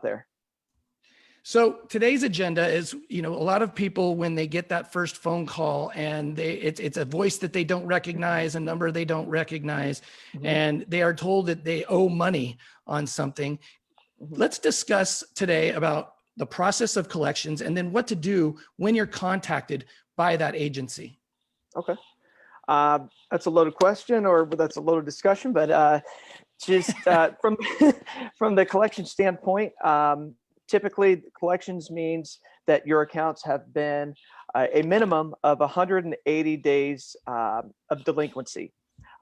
there. So today's agenda is, a lot of people, when they get that first phone call and it's a voice that they don't recognize, a number they don't recognize, and they are told that they owe money on something. Let's discuss today about the process of collections and then what to do when you're contacted by that agency. Okay. That's a loaded question, or that's a loaded discussion, but just from the collection standpoint, typically collections means that your accounts have been a minimum of 180 days of delinquency.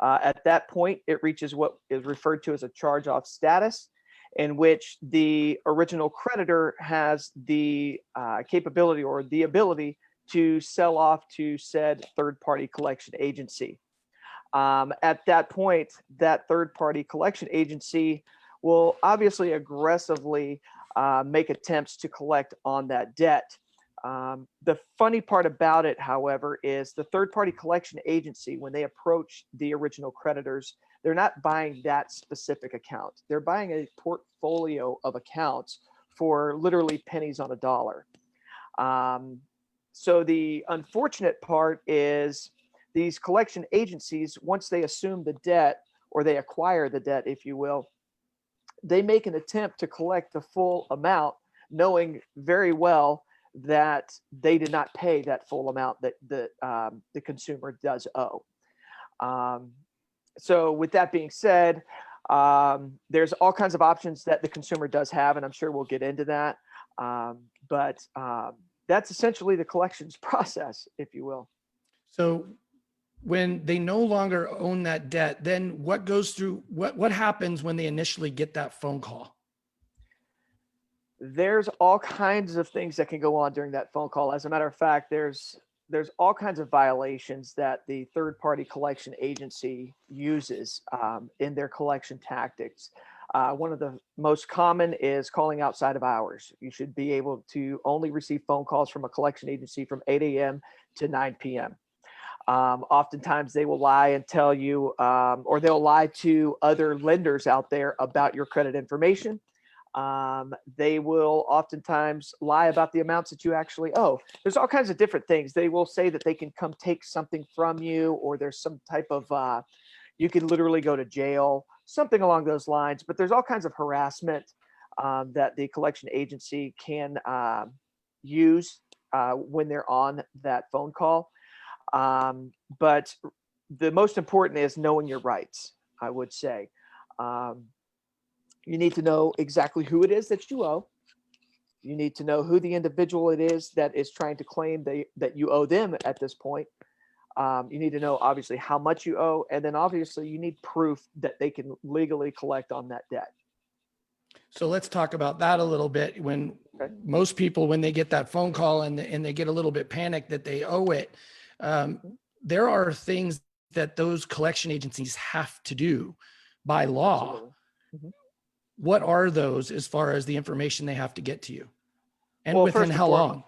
At that point, it reaches what is referred to as a charge-off status, in which the original creditor has the capability or the ability to sell off to said third-party collection agency. At that point, that third-party collection agency will obviously aggressively make attempts to collect on that debt. The funny part about it, however, is the third-party collection agency, when they approach the original creditors, they're not buying that specific account. They're buying a portfolio of accounts for literally pennies on a dollar. So the unfortunate part is these collection agencies, once they assume the debt or they acquire the debt, if you will, they make an attempt to collect the full amount, knowing very well that they did not pay that full amount that the consumer does owe. So with that being said, there's all kinds of options that the consumer does have, and I'm sure we'll get into that. But that's essentially the collections process, if you will. So when they no longer own that debt, then what goes through, what happens when they initially get that phone call? There's all kinds of things that can go on during that phone call. As a matter of fact, there's all kinds of violations that the third-party collection agency uses in their collection tactics. One of the most common is calling outside of hours. You should be able to only receive phone calls from a collection agency from 8 a.m. to 9 p.m. Oftentimes they will lie and tell you, or they'll lie to other lenders out there about your credit information. They will oftentimes lie about the amounts that you actually owe. There's all kinds of different things. They will say that they can come take something from you, or there's some type of, you can literally go to jail, something along those lines. But there's all kinds of harassment that the collection agency can use when they're on that phone call. But the most important is knowing your rights, I would say. You need to know exactly who it is that you owe. You need to know who the individual it is that is trying to claim that you owe them at this point. You need to know, obviously, how much you owe. And then, obviously, you need proof that they can legally collect on that debt. So let's talk about that a little bit. When most people, when they get that phone call and they get a little bit panicked that they owe it, there are things that those collection agencies have to do by law. What are those as far as the information they have to get to you? And within how long?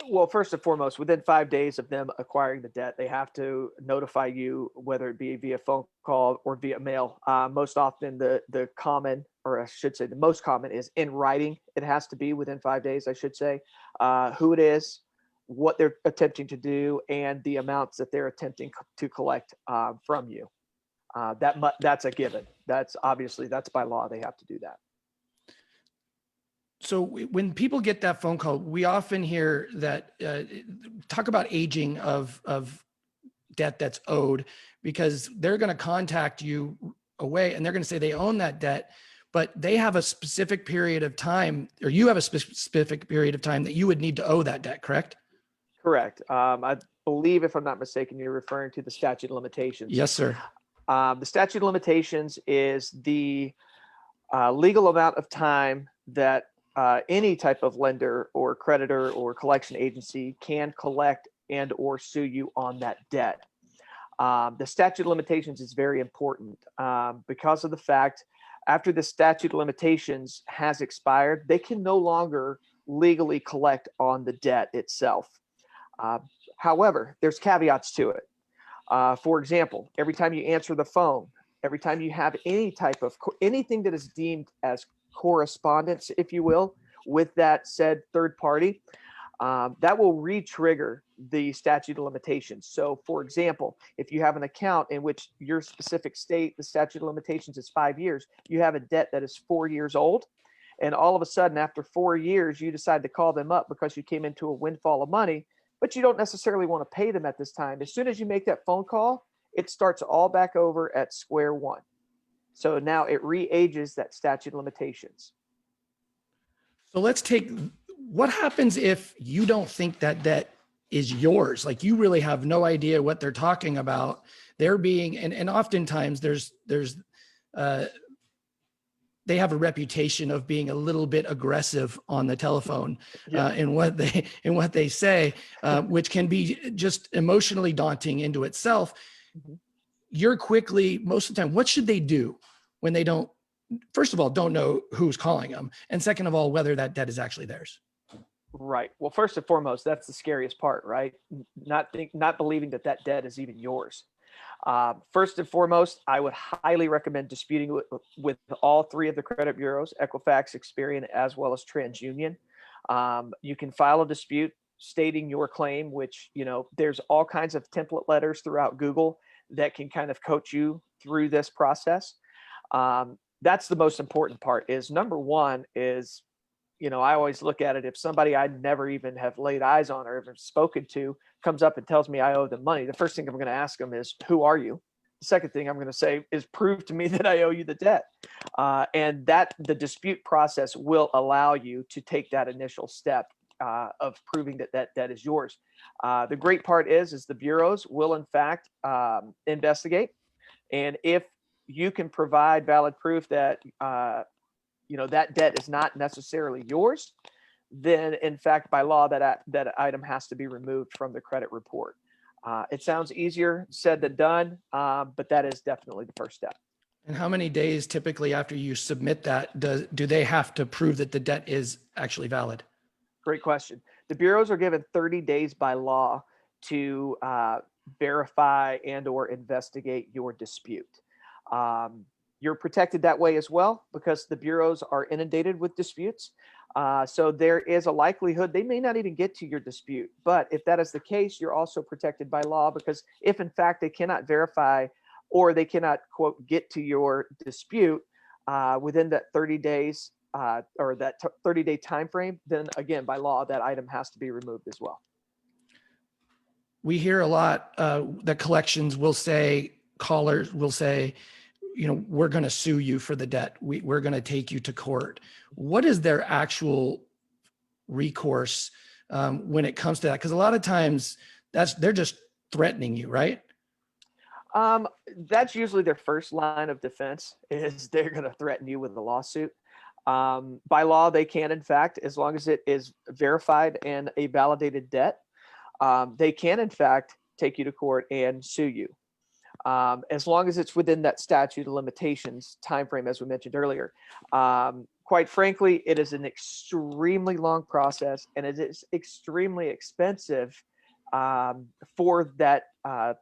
Well, first and foremost, within 5 days of them acquiring the debt, they have to notify you, whether it be via phone call or via mail. Most often the common, or I should say the most common, is in writing. It has to be within 5 days, I should say, who it is, what they're attempting to do, and the amounts that they're attempting to collect from you. That's a given. That's by law. They have to do that. So when people get that phone call, we often hear that talk about aging of debt that's owed, because they're going to contact you away and they're going to say they own that debt, but they have a specific period of time, or you have a specific period of time that you would need to owe that debt, correct? Correct. I believe, if I'm not mistaken, you're referring to the statute of limitations. Yes, sir. The statute of limitations is the legal amount of time that any type of lender or creditor or collection agency can collect and or sue you on that debt. The statute of limitations is very important because of the fact, after the statute of limitations has expired, they can no longer legally collect on the debt itself. However, there's caveats to it. For example, every time you answer the phone, every time you have any type of anything that is deemed as correspondence, if you will, with that said third party, that will re-trigger the statute of limitations. So for example, if you have an account in which your specific state, the statute of limitations is 5 years, you have a debt that is 4 years old, and all of a sudden after 4 years, you decide to call them up because you came into a windfall of money, but you don't necessarily want to pay them at this time. As soon as you make that phone call, it starts all back over at square one. So now it re-ages that statute of limitations. So let's take, what happens if you don't think that debt is yours? Like you really have no idea what they're talking about. They're being, and oftentimes they have a reputation of being a little bit aggressive on the telephone in what they say, which can be just emotionally daunting into itself. Mhm. You're quickly, most of the time, what should they do when they don't, first of all, don't know who's calling them, and second of all, whether that debt is actually theirs? Right. Well, first and foremost, that's the scariest part, right? Not believing that that debt is even yours. First and foremost, I would highly recommend disputing with all three of the credit bureaus, Equifax, Experian, as well as TransUnion. You can file a dispute stating your claim, which, there's all kinds of template letters throughout Google that can kind of coach you through this process. That's the most important part. Is number one is, I always look at it, if somebody I never even have laid eyes on or even spoken to comes up and tells me I owe them money, the first thing I'm going to ask them is, who are you? The second thing I'm going to say is, prove to me that I owe you the debt. And that the dispute process will allow you to take that initial step of proving that that debt is yours. The great part is the bureaus will in fact investigate. And if you can provide valid proof that that debt is not necessarily yours, then in fact, by law, that item has to be removed from the credit report. It sounds easier said than done, but that is definitely the first step. And how many days typically after you submit that do they have to prove that the debt is actually valid? Great question. The bureaus are given 30 days by law to verify and or investigate your dispute. You're protected that way as well because the bureaus are inundated with disputes. So there is a likelihood they may not even get to your dispute. But if that is the case, you're also protected by law, because if in fact they cannot verify or they cannot, quote, get to your dispute within that 30 days or that 30-day time frame, then again, by law, that item has to be removed as well. We hear a lot that collections will say, callers will say, we're going to sue you for the debt. We're going to take you to court. What is their actual recourse when it comes to that? Because a lot of times they're just threatening you, right? That's usually their first line of defense, is they're going to threaten you with a lawsuit. By law, they can, in fact, as long as it is verified and a validated debt, they can, in fact, take you to court and sue you. As long as it's within that statute of limitations timeframe, as we mentioned earlier. Quite frankly, it is an extremely long process, and it is extremely expensive for that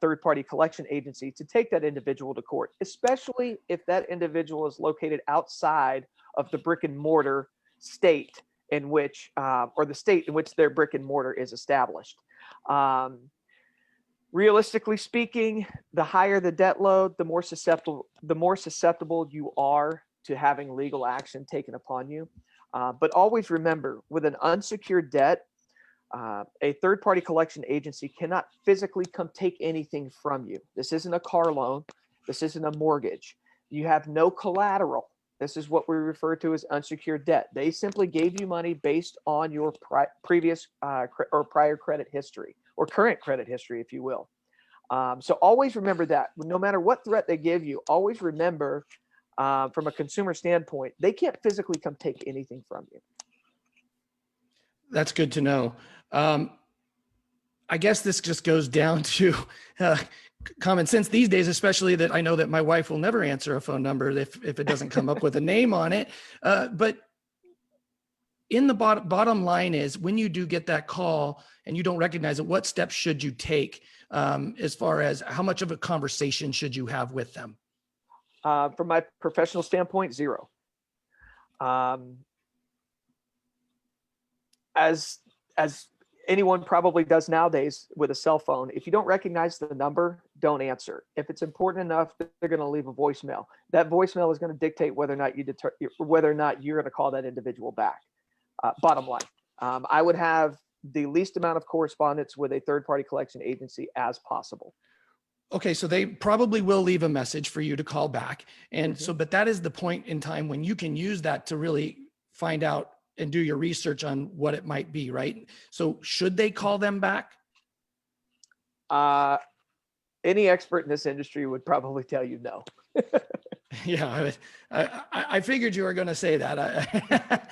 third-party collection agency to take that individual to court, especially if that individual is located outside of the brick and mortar state in which, or the state in which their brick and mortar is established. Realistically speaking, the higher the debt load, the more susceptible you are to having legal action taken upon you. But always remember, with an unsecured debt, a third-party collection agency cannot physically come take anything from you. This isn't a car loan. This isn't a mortgage. You have no collateral. This is what we refer to as unsecured debt. They simply gave you money based on your previous or prior credit history, or current credit history, if you will. So always remember that. No matter what threat they give you, always remember from a consumer standpoint, they can't physically come take anything from you. That's good to know. I guess this just goes down to common sense these days, especially that I know that my wife will never answer a phone number if it doesn't come up with a name on it. But in the bottom line is, when you do get that call and you don't recognize it, what steps should you take as far as how much of a conversation should you have with them? From my professional standpoint, zero. As anyone probably does nowadays with a cell phone, if you don't recognize the number, don't answer. If it's important enough, they're going to leave a voicemail. That voicemail is going to dictate whether or not whether or not you're going to call that individual back. Bottom line, I would have the least amount of correspondence with a third-party collection agency as possible. Okay, so they probably will leave a message for you to call back. And so, but that is the point in time when you can use that to really find out and do your research on what it might be, right? So should they call them back? Any expert in this industry would probably tell you no. Yeah, I figured you were going to say that.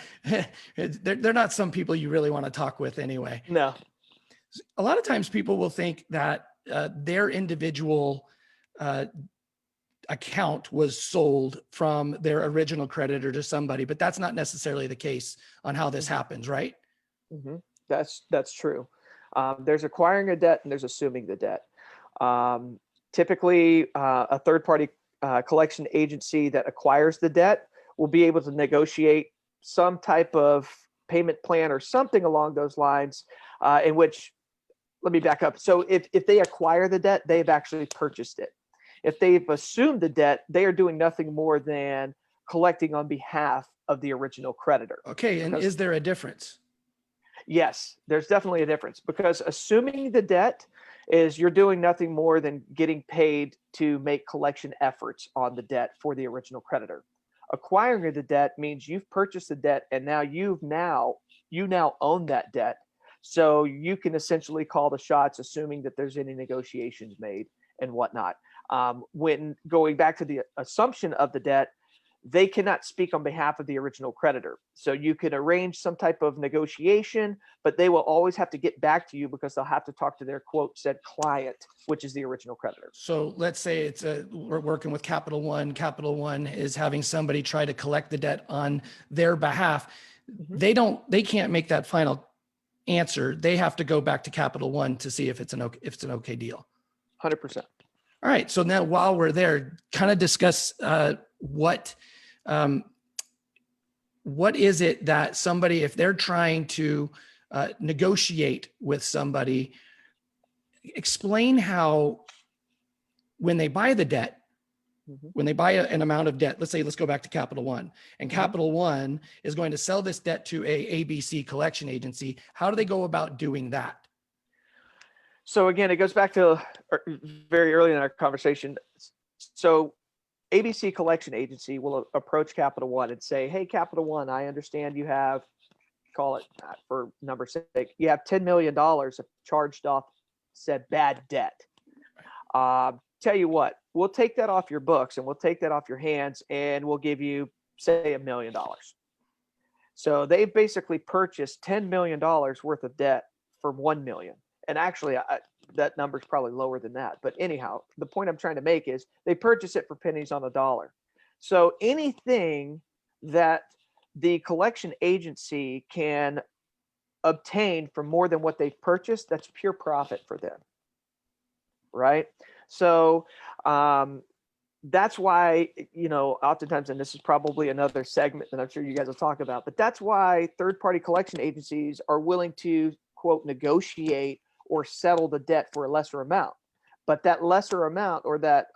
They're not some people you really want to talk with anyway. No. A lot of times people will think that their individual account was sold from their original creditor to somebody, but that's not necessarily the case on how this happens, right? Mm-hmm. That's true. There's acquiring a debt and there's assuming the debt. Typically, a third-party collection agency that acquires the debt will be able to negotiate some type of payment plan or something along those lines, in which, let me back up. So if they acquire the debt, they've actually purchased it. If they've assumed the debt, they are doing nothing more than collecting on behalf of the original creditor. Okay, and is there a difference? Yes, there's definitely a difference, because assuming the debt is you're doing nothing more than getting paid to make collection efforts on the debt for the original creditor. Acquiring the debt means you've purchased the debt and now you now own that debt. So you can essentially call the shots, assuming that there's any negotiations made and whatnot. When going back to the assumption of the debt, they cannot speak on behalf of the original creditor. So you can arrange some type of negotiation, but they will always have to get back to you because they'll have to talk to their quote said client, which is the original creditor. So let's say we're working with Capital One. Capital One is having somebody try to collect the debt on their behalf. Mm-hmm. They can't make that final answer. They have to go back to Capital One to see if it's an okay deal. 100%. All right. So now while we're there, kind of discuss what is it that somebody, if they're trying to negotiate with somebody, explain how when they buy the debt, when they buy an amount of debt, let's go back to Capital One, and Capital One is going to sell this debt to a ABC collection agency. How do they go about doing that? So again, it goes back to very early in our conversation. So ABC collection agency will approach Capital One and say, hey, Capital One, I understand you have, call it for number's sake, you have $10 million of charged off said bad debt. Tell you what, we'll take that off your books and we'll take that off your hands and we'll give you, say, $1 million. So they've basically purchased $10 million worth of debt for $1 million. And actually, that number is probably lower than that. But anyhow, the point I'm trying to make is they purchase it for pennies on a dollar. So anything that the collection agency can obtain for more than what they've purchased, that's pure profit for them, right? So that's why, oftentimes, and this is probably another segment that I'm sure you guys will talk about, but that's why third-party collection agencies are willing to, quote, negotiate or settle the debt for a lesser amount. But that lesser amount, or that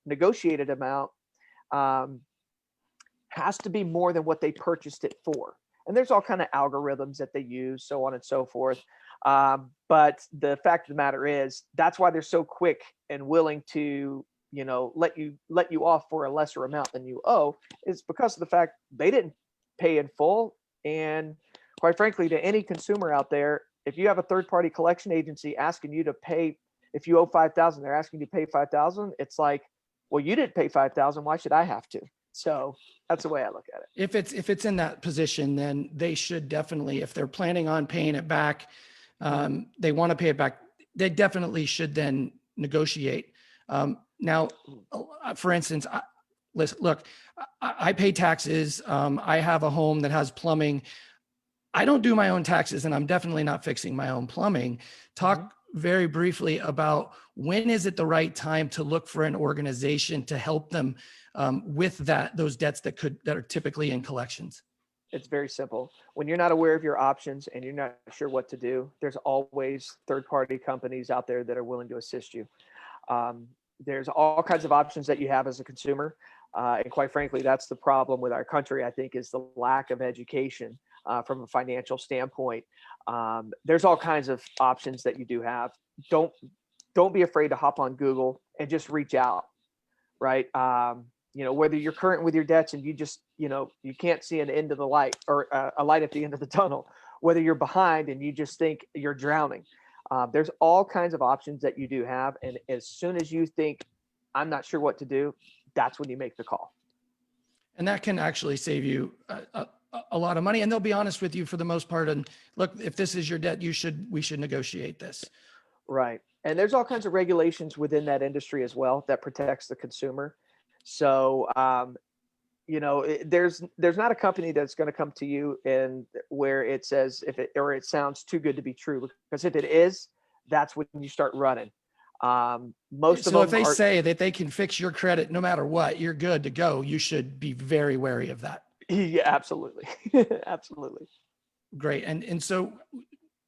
negotiated amount, has to be more than what they purchased it for. And there's all kind of algorithms that they use, so on and so forth. But the fact of the matter is, that's why they're so quick and willing to, let you off for a lesser amount than you owe, is because of the fact they didn't pay in full. And quite frankly, to any consumer out there, if you have a third-party collection agency asking you to pay, if you owe $5,000, they're asking you to pay $5,000. It's like, well, you didn't pay $5,000. Why should I have to? So that's the way I look at it. If it's in that position, then they should definitely, if they're planning on paying it back, they want to pay it back, they definitely should then negotiate. Now, for instance, look, I pay taxes. I have a home that has plumbing. I don't do my own taxes, and I'm definitely not fixing my own plumbing. very briefly about when is it the right time to look for an organization to help them with those debts that are typically in collections? It's very simple. When you're not aware of your options and you're not sure what to do, there's always third-party companies out there that are willing to assist you. Um, there's all kinds of options that you have as a consumer. And quite frankly, that's the problem with our country, I think, is the lack of education from a financial standpoint. There's all kinds of options that you do have. Don't don't be afraid to hop on Google and just reach out, right? Whether you're current with your debts and you just, you can't see an end of the light or a light at the end of the tunnel, whether you're behind and you just think you're drowning. There's all kinds of options that you do have. And as soon as you think, I'm not sure what to do, that's when you make the call. And that can actually save you a lot of money. And they'll be honest with you for the most part. And look, if this is your debt, we should negotiate this. Right. And there's all kinds of regulations within that industry as well that protects the consumer. So, there's not a company that's going to come to you and where it says it sounds too good to be true, because if it is, that's when you start running. Most of So them if they say that they can fix your credit no matter what, you're good to go. You should be very wary of that. Yeah, absolutely. Absolutely. Great. And so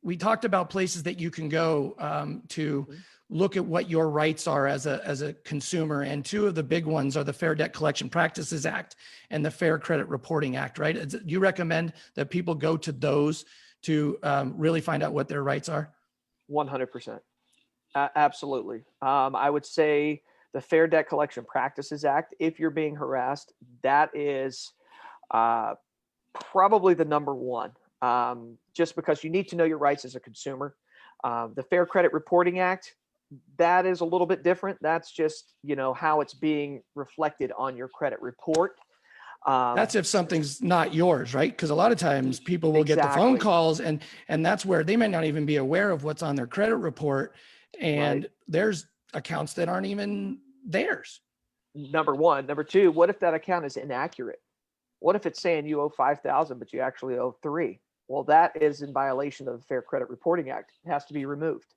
we talked about places that you can go to look at what your rights are as a consumer. And two of the big ones are the Fair Debt Collection Practices Act and the Fair Credit Reporting Act, right? Do you recommend that people go to those to really find out what their rights are? 100%. Absolutely. I would say the Fair Debt Collection Practices Act, if you're being harassed, that is probably the number one, just because you need to know your rights as a consumer. The Fair Credit Reporting Act, that is a little bit different. That's just, how it's being reflected on your credit report. That's if something's not yours, right? Because a lot of times people will get the phone calls and that's where they might not even be aware of what's on their credit report. And there's accounts that aren't even theirs. Number one. Number two, what if that account is inaccurate? What if it's saying you owe 5,000, but you actually owe 3? Well, that is in violation of the Fair Credit Reporting Act. It has to be removed.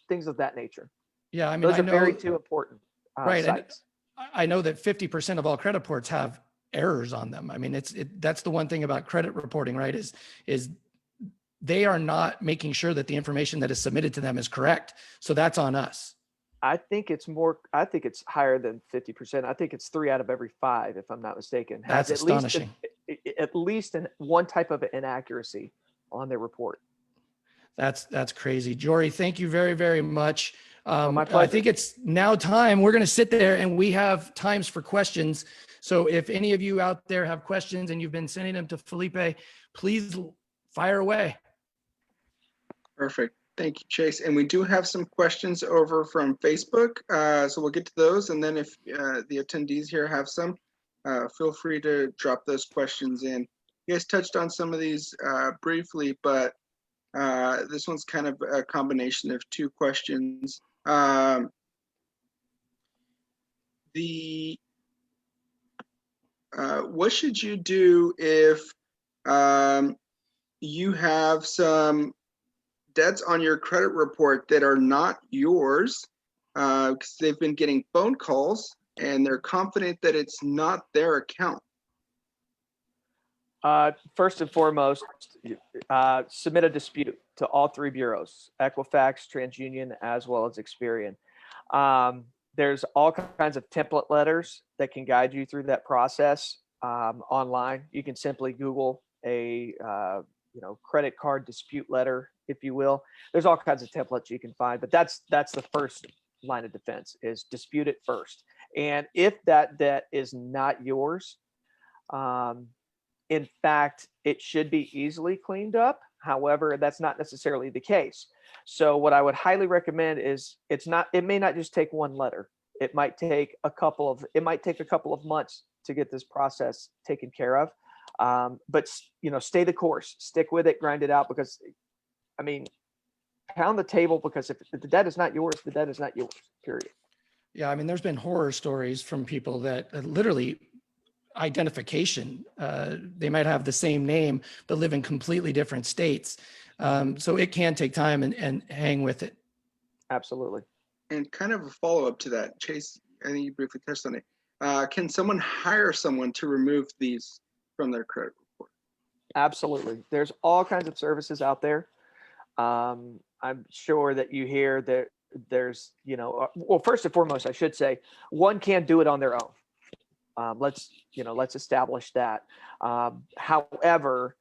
Things of that nature. Yeah, I mean, those are very two important right. sites. And I know that 50% of all credit reports have errors on them. I mean, that's the one thing about credit reporting, right? Is they are not making sure that the information that is submitted to them is correct. So that's on us. I think it's higher than 50%. I think it's 3 out of every 5, if I'm not mistaken. That's astonishing. At least one type of inaccuracy on their report. That's crazy. Jory, thank you very, very much. My pleasure. I think it's now time. We're going to sit there and we have times for questions. So if any of you out there have questions and you've been sending them to Felipe, please fire away. Perfect. Thank you, Chase. And we do have some questions over from Facebook. So we'll get to those. And then if the attendees here have some, feel free to drop those questions in. You guys touched on some of these briefly, but this one's kind of a combination of two questions. What should you do if you have some debts on your credit report that are not yours, because they've been getting phone calls and they're confident that it's not their account? First and foremost, submit a dispute to all 3 bureaus, Equifax, TransUnion, as well as Experian. There's all kinds of template letters that can guide you through that process online. You can simply Google a credit card dispute letter, if you will. There's all kinds of templates you can find, but that's the first line of defense, is dispute it first. And if that debt is not yours, in fact, it should be easily cleaned up. However, that's not necessarily the case. So what I would highly recommend is it may not just take one letter. It might take a couple of months to get this process taken care of. But stay the course, stick with it, grind it out, because pound the table, because if the debt is not yours, the debt is not yours, period. Yeah. I mean, there's been horror stories from people that literally identification, they might have the same name, but live in completely different states. So it can take time and hang with it. Absolutely. And kind of a follow-up to that, Chase, I think you briefly touched on it. Can someone hire someone to remove these from their credit report? Absolutely. There's all kinds of services out there. I'm sure that you hear that there's, well, first and foremost, I should say, one can't do it on their own. Let's establish that. However,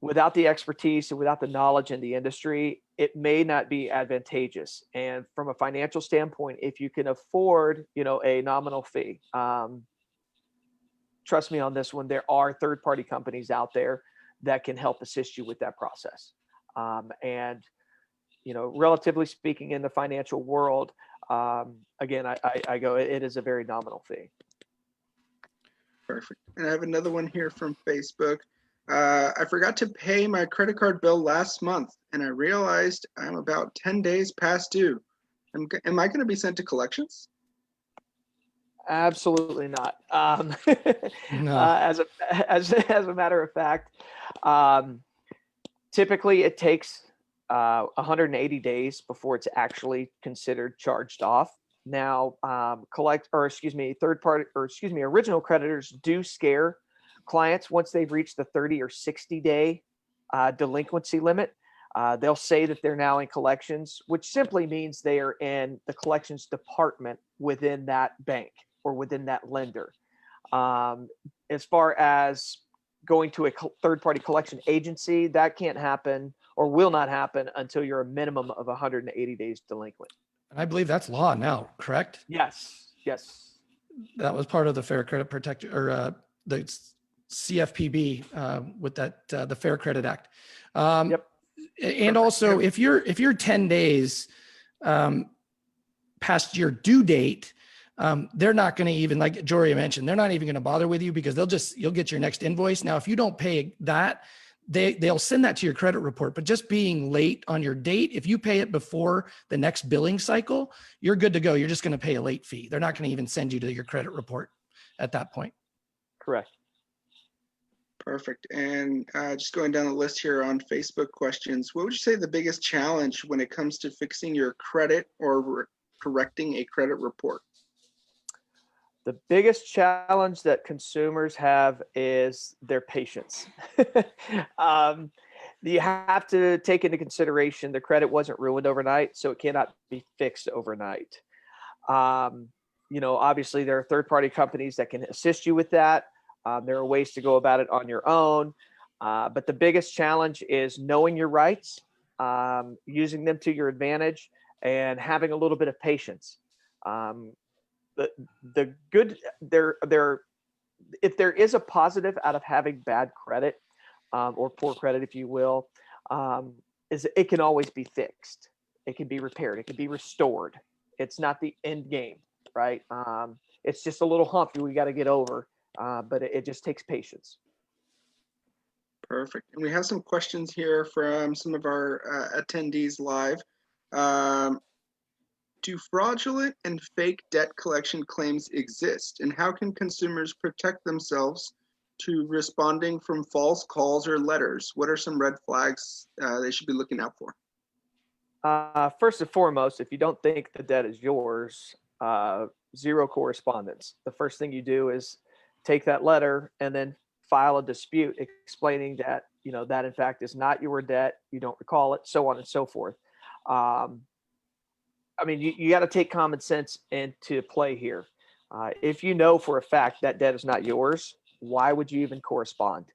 without the expertise and without the knowledge in the industry, it may not be advantageous. And from a financial standpoint, if you can afford, a nominal fee, trust me on this one, there are third-party companies out there that can help assist you with that process. And, relatively speaking, in the financial world, again, I go, it is a very nominal fee. Perfect. And I have another one here from Facebook. I forgot to pay my credit card bill last month, and I realized I'm about 10 days past due. Am I going to be sent to collections? Absolutely not. No. As a matter of fact, typically it takes 180 days before it's actually considered charged off. Now, original creditors do scare clients once they've reached the 30 or 60 day delinquency limit. They'll say that they're now in collections, which simply means they are in the collections department within that bank or within that lender. As far as going to a third-party collection agency, that can't happen or will not happen until you're a minimum of 180 days delinquent. And I believe that's law now, correct? Yes. That was part of the Fair Credit Protector or the CFPB with that the Fair Credit Act. Yep. And also, if you're 10 days past your due date, they're not going to even, like Jory mentioned, they're not even going to bother with you because you'll get your next invoice. Now, if you don't pay that, they'll send that to your credit report, but just being late on your date, if you pay it before the next billing cycle, you're good to go. You're just going to pay a late fee. They're not going to even send you to your credit report at that point. Correct. Perfect. And just going down the list here on Facebook questions, what would you say the biggest challenge when it comes to fixing your credit or correcting a credit report? The biggest challenge that consumers have is their patience. You have to take into consideration the credit wasn't ruined overnight, so it cannot be fixed overnight. Obviously there are third-party companies that can assist you with that. There are ways to go about it on your own. But the biggest challenge is knowing your rights, using them to your advantage, and having a little bit of patience. The good there if there is a positive out of having bad credit or poor credit, if you will, is it can always be fixed. It can be repaired. It can be restored. It's not the end game, right? It's just a little hump we got to get over, but it just takes patience. Perfect. And we have some questions here from some of our attendees live. Do fraudulent and fake debt collection claims exist? And how can consumers protect themselves to responding from false calls or letters? What are some red flags they should be looking out for? First and foremost, if you don't think the debt is yours, zero correspondence. The first thing you do is take that letter and then file a dispute explaining that, that in fact is not your debt. You don't recall it, so on and so forth. You got to take common sense into play here. If you know for a fact that debt is not yours, why would you even correspond?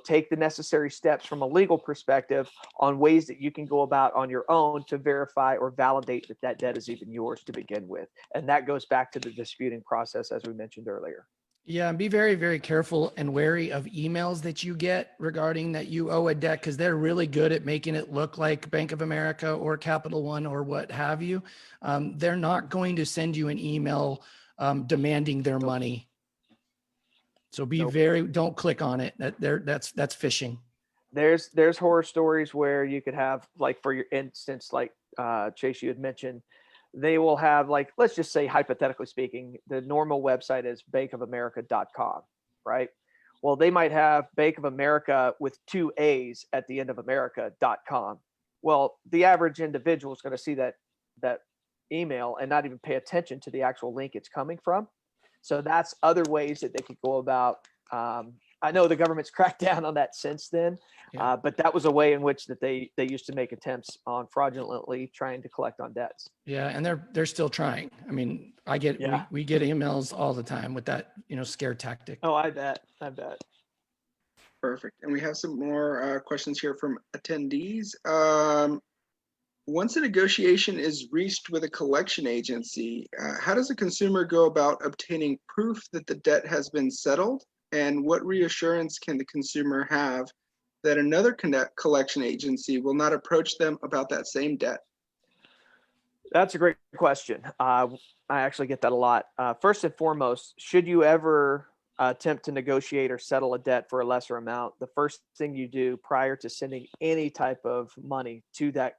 Take the necessary steps from a legal perspective on ways that you can go about on your own to verify or validate that debt is even yours to begin with. And that goes back to the disputing process, as we mentioned earlier. Yeah, and be very, very careful and wary of emails that you get regarding that you owe a debt, because they're really good at making it look like Bank of America or Capital One or what have you. They're not going to send you an email demanding their money. So be don't click on it. That's phishing. There's horror stories where you could have, like, for your instance, like Chase, you had mentioned, they will have, like, let's just say hypothetically speaking, the normal website is bankofamerica.com, right? Well, they might have Bank of America with 2 A's at the end of America.com. Well, the average individual is going to see that email and not even pay attention to the actual link it's coming from. So that's other ways that they could go about. I know the government's cracked down on that since then, Yeah. but that was a way in which that they used to make attempts on fraudulently trying to collect on debts. Yeah, and they're still trying. I mean, Yeah. we get emails all the time with that, scare tactic. Oh, I bet. Perfect. And we have some more questions here from attendees. Once a negotiation is reached with a collection agency, how does a consumer go about obtaining proof that the debt has been settled? And what reassurance can the consumer have that another collection agency will not approach them about that same debt? That's a great question. I actually get that a lot. First and foremost, should you ever attempt to negotiate or settle a debt for a lesser amount, the first thing you do prior to sending any type of money to that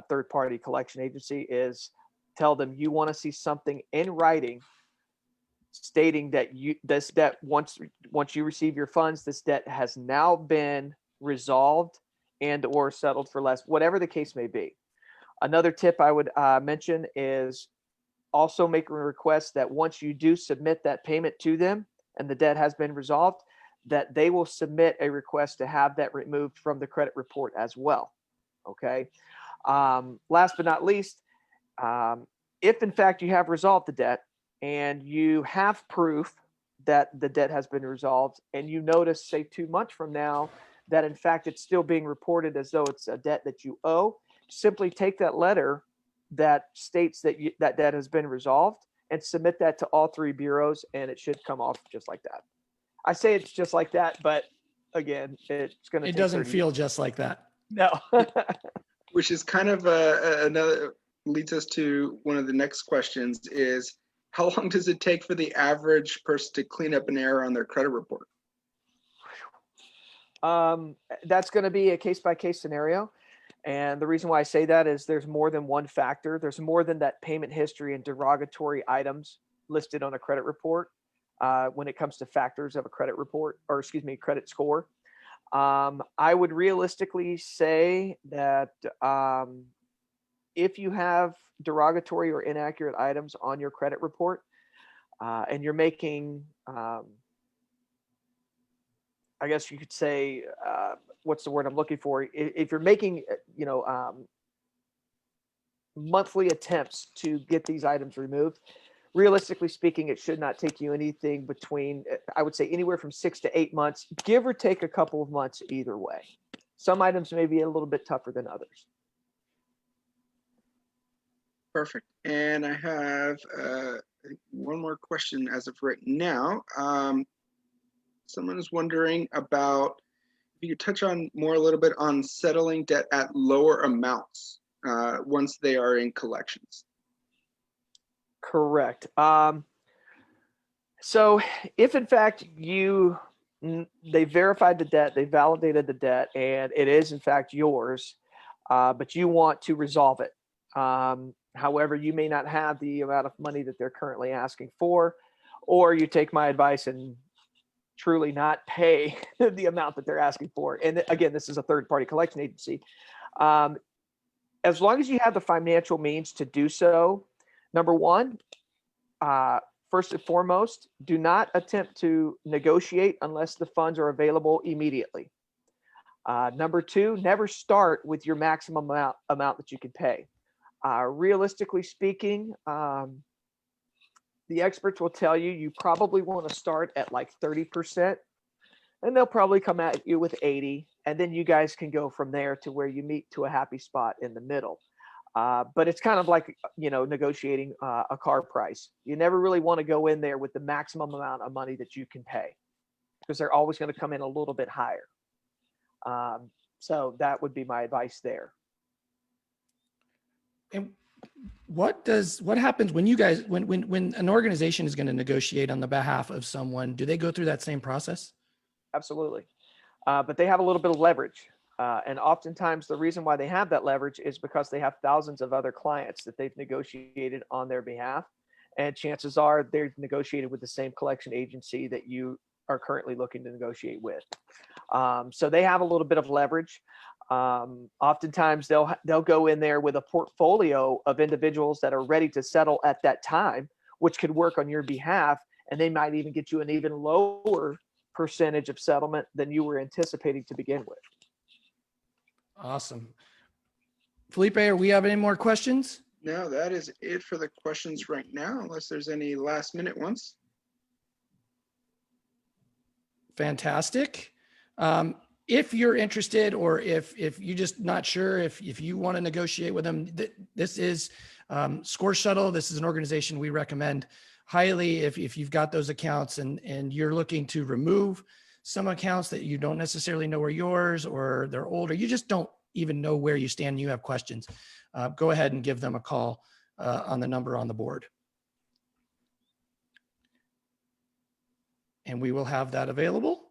third-party collection agency is tell them you want to see something in writing stating that this debt, once you receive your funds, this debt has now been resolved and or settled for less, whatever the case may be. Another tip I would mention is also make a request that once you do submit that payment to them and the debt has been resolved, that they will submit a request to have that removed from the credit report as well. Okay. Last but not least, if in fact you have resolved the debt and you have proof that the debt has been resolved and you notice, say 2 months from now, that in fact it's still being reported as though it's a debt that you owe, simply take that letter that states that that debt has been resolved and submit that to all 3 bureaus, and it should come off just like that. I say it's just like that, but again, it's going to. It doesn't feel just like that. No. Which is kind of another leads us to one of the next questions is, how long does it take for the average person to clean up an error on their credit report? That's going to be a case-by-case scenario. And the reason why I say that is there's more than one factor. There's more than that payment history and derogatory items listed on a credit report when it comes to factors of a credit report, or excuse me, credit score. I would realistically say that if you have derogatory or inaccurate items on your credit report and you're making, I guess you could say, what's the word I'm looking for? If you're making, monthly attempts to get these items removed, realistically speaking, it should not take you anything between, I would say, anywhere from 6 to 8 months, give or take a couple of months either way. Some items may be a little bit tougher than others. Perfect. And I have one more question as of right now. Someone is wondering about if you could touch on a little bit on settling debt at lower amounts once they are in collections. Correct. So if in fact they verified the debt, they validated the debt, and it is in fact yours, but you want to resolve it. However, you may not have the amount of money that they're currently asking for, or you take my advice and truly not pay the amount that they're asking for. And again, this is a third-party collection agency. As long as you have the financial means to do so, number one, first and foremost, do not attempt to negotiate unless the funds are available immediately. Number two, never start with your maximum amount that you can pay. Realistically speaking, the experts will tell you probably want to start at like 30%, and they'll probably come at you with 80, and then you guys can go from there to where you meet to a happy spot in the middle. But it's kind of like, negotiating a car price. You never really want to go in there with the maximum amount of money that you can pay, because they're always going to come in a little bit higher. So that would be my advice there. And what happens when you guys, when an organization is going to negotiate on the behalf of someone, do they go through that same process? Absolutely. But they have a little bit of leverage. And oftentimes the reason why they have that leverage is because they have thousands of other clients that they've negotiated on their behalf. And chances are they've negotiated with the same collection agency that you are currently looking to negotiate with. So they have a little bit of leverage. Oftentimes they'll go in there with a portfolio of individuals that are ready to settle at that time, which could work on your behalf, and they might even get you an even lower percentage of settlement than you were anticipating to begin with. Awesome. Felipe, are we have any more questions? No, that is it for the questions right now, unless there's any last minute ones. Fantastic. If you're interested, or if you're just not sure, if you want to negotiate with them, this is Score Shuttle. This is an organization we recommend highly if you've got those accounts and you're looking to remove some accounts that you don't necessarily know are yours, or they're old, or you just don't even know where you stand and you have questions. Go ahead and give them a call on the number on the board. And we will have that available.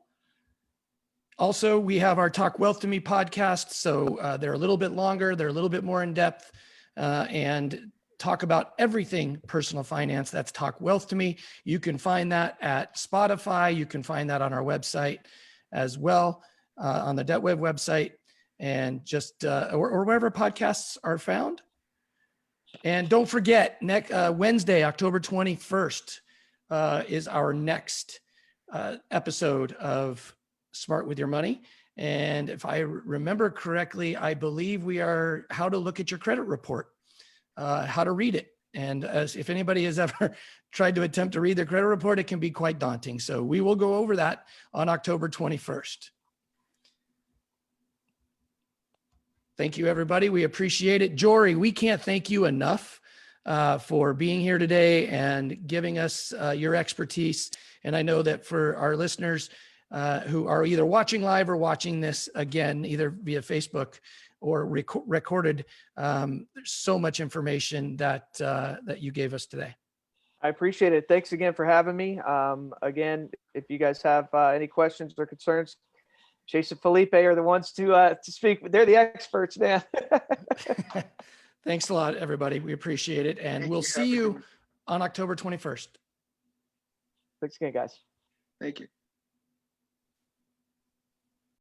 Also, we have our Talk Wealth to Me podcast. So they're a little bit longer. They're a little bit more in depth and talk about everything personal finance. That's Talk Wealth to Me. You can find that at Spotify. You can find that on our website as well, on the DebtWave website, and just or wherever podcasts are found. And don't forget, next Wednesday, October 21st, is our next episode of Smart with Your Money. And if I remember correctly, I believe we are how to look at your credit report, how to read it. And if anybody has ever tried to attempt to read their credit report, it can be quite daunting. So we will go over that on October 21st. Thank you, everybody. We appreciate it. Jory, we can't thank you enough for being here today and giving us your expertise. And I know that for our listeners who are either watching live or watching this again, either via Facebook or recorded, there's so much information that that you gave us today. I appreciate it. Thanks again for having me. Again, if you guys have any questions or concerns, Chase and Felipe are the ones to speak. They're the experts, man. Thanks a lot, everybody. We appreciate it. And we'll see you on October 21st. Thanks again, guys. Thank you.